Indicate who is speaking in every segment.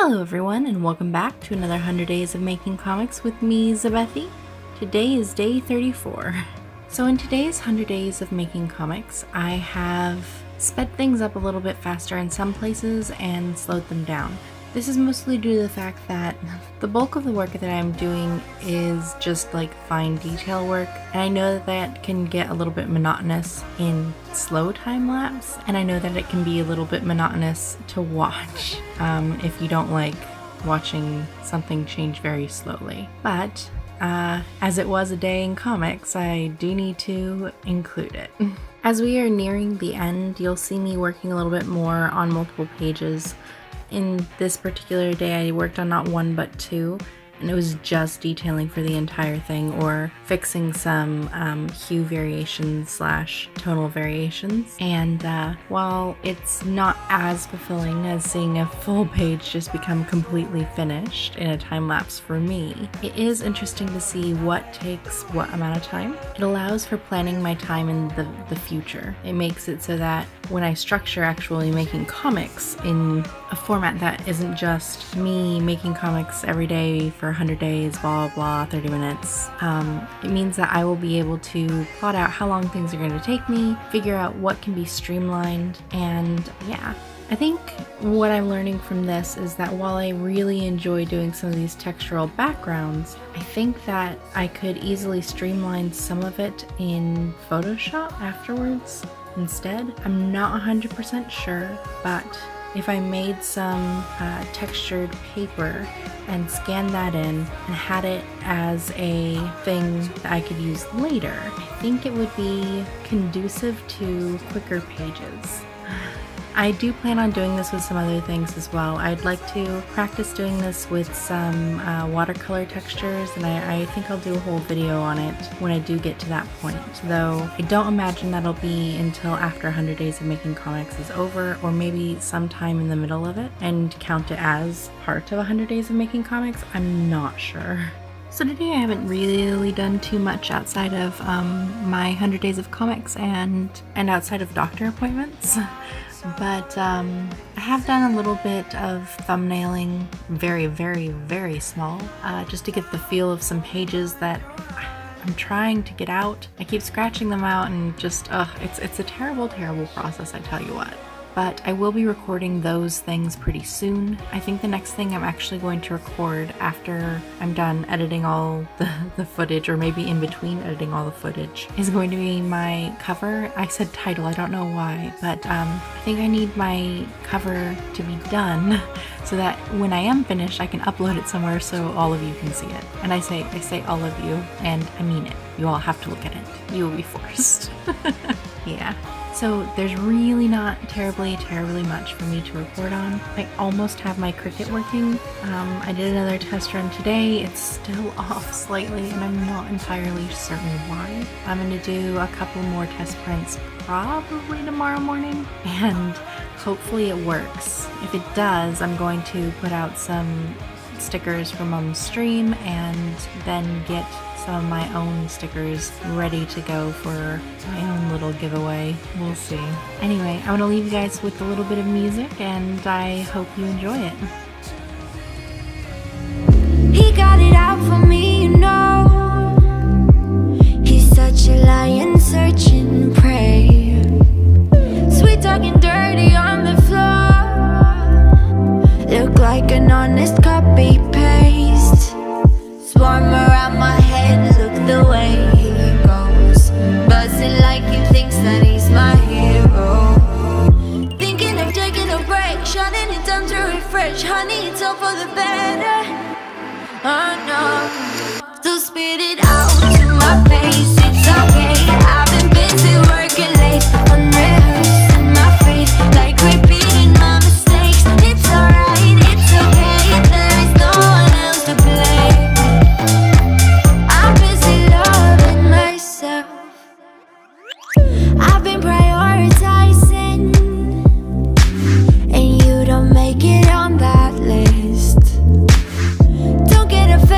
Speaker 1: Hello everyone, and welcome back to another 100 Days of Making Comics with me, Zabethy. Today is day 34. So in today's 100 Days of Making Comics, I have sped things up a little bit faster in some places and slowed them down. This is mostly due to the fact that the bulk of the work that I'm doing is just like fine detail work, and I know that that can get a little bit monotonous in slow time lapse, and I know that it can be a little bit monotonous to watch if you don't like watching something change very slowly. But as it was a day in comics, I do need to include it. As we are nearing the end, you'll see me working a little bit more on multiple pages. In this particular day, I worked on not one but two, and it was just detailing for the entire thing or fixing some hue variations / tonal variations. And while it's not as fulfilling as seeing a full page just become completely finished in a time lapse for me, it is interesting to see what takes what amount of time. It allows for planning my time in the future. It makes it so that when I structure actually making comics in a format that isn't just me making comics every day for 100 days, blah blah, 30 minutes, it means that I will be able to plot out how long things are going to take me, figure out what can be streamlined, and yeah. I think what I'm learning from this is that while I really enjoy doing some of these textural backgrounds, I think that I could easily streamline some of it in Photoshop afterwards instead. I'm not 100% sure, but if I made some textured paper and scanned that in and had it as a thing that I could use later, I think it would be conducive to quicker pages. I do plan on doing this with some other things as well. I'd like to practice doing this with some watercolor textures, and I think I'll do a whole video on it when I do get to that point, though I don't imagine that'll be until after 100 Days of Making Comics is over, or maybe sometime in the middle of it, and count it as part of 100 Days of Making Comics. I'm not sure. So today I haven't really done too much outside of my 100 Days of Comics and outside of doctor appointments. But I have done a little bit of thumbnailing, very, very, very small, just to get the feel of some pages that I'm trying to get out. I keep scratching them out and just, it's a terrible, terrible process, I tell you what. But I will be recording those things pretty soon. I think the next thing I'm actually going to record after I'm done editing all the footage, or maybe in between editing all the footage, is going to be my cover. I said title, I don't know why, but I think I need my cover to be done so that when I am finished, I can upload it somewhere so all of you can see it. And I say all of you, and I mean it. You all have to look at it. You will be forced. Yeah. So there's really not terribly much for me to report on. I almost have my Cricut working. I did another test run today. It's still off slightly, and I'm not entirely certain why. I'm going to do a couple more test prints probably tomorrow morning, and hopefully it works. If it does, I'm going to put out some stickers for Mom's stream and then get some of my own stickers ready to go for my own little giveaway. We'll see. Anyway, I'm gonna leave you guys with a little bit of music, and I hope you enjoy it.
Speaker 2: He got it out for me, you know. He's such a lion searching prey. Sweet talking dirty on the floor. Look like an honest copy paste. Swarm around my head, look the way he goes. Buzzing like he thinks that he's my hero. Thinking of taking a break, shutting it down to refresh. Honey, it's all for the better. Oh no, so spit it out to my face. It's okay, I've been busy working late, unrehearsing my faith, like repeating my mistakes. It's alright, it's okay, there is no one else to blame. I'm busy loving myself. I've been prioritizing, and you don't make it on that list. Don't get offended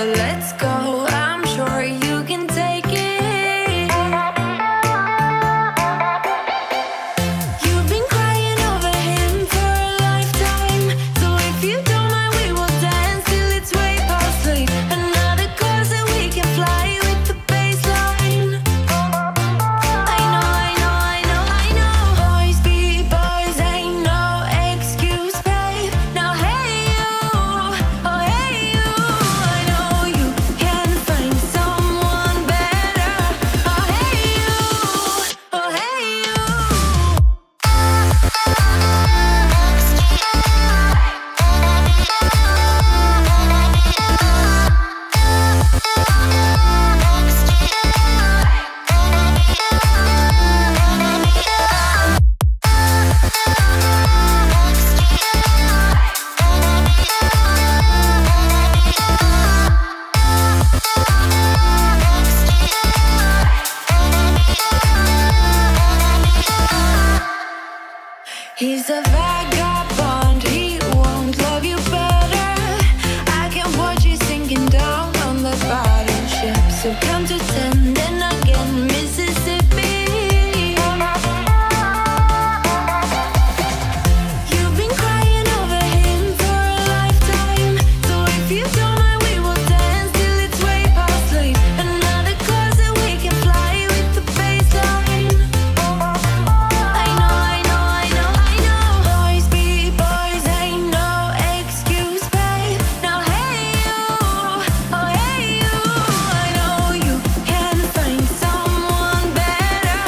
Speaker 2: so let's go. I'm sure you can take it. You've been crying over him for a lifetime, so if you don't mind, we will dance till it's way past late. Another course that we can fly with the baseline. I know, I know, I know, I know. Boys be boys, ain't no excuse, babe. Now hey you, oh hey you, I know you can find someone better. Oh hey you, oh hey you. He's a vagabond, he won't love you better. I can watch you sinking down on the battleship. So count to 10, then again, Mississippi. You've been crying over him for a lifetime, so if you don't mind, we will dance till it's way past late. Another course that we can fly with the baseline. I know, I know, I know, I know. Boys be boys, ain't no excuse, babe. Now hey you, oh hey you, I know you can find someone better.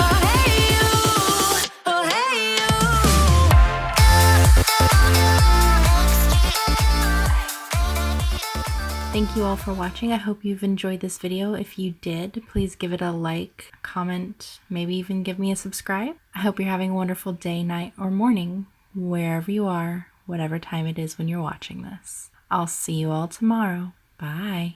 Speaker 2: Oh hey you, oh hey you.
Speaker 1: Thank you all for watching. I hope you've enjoyed this video. If you did, please give it a like, a comment, maybe even give me a subscribe. I hope you're having a wonderful day, night, or morning, wherever you are, whatever time it is when you're watching this. I'll see you all tomorrow. Bye.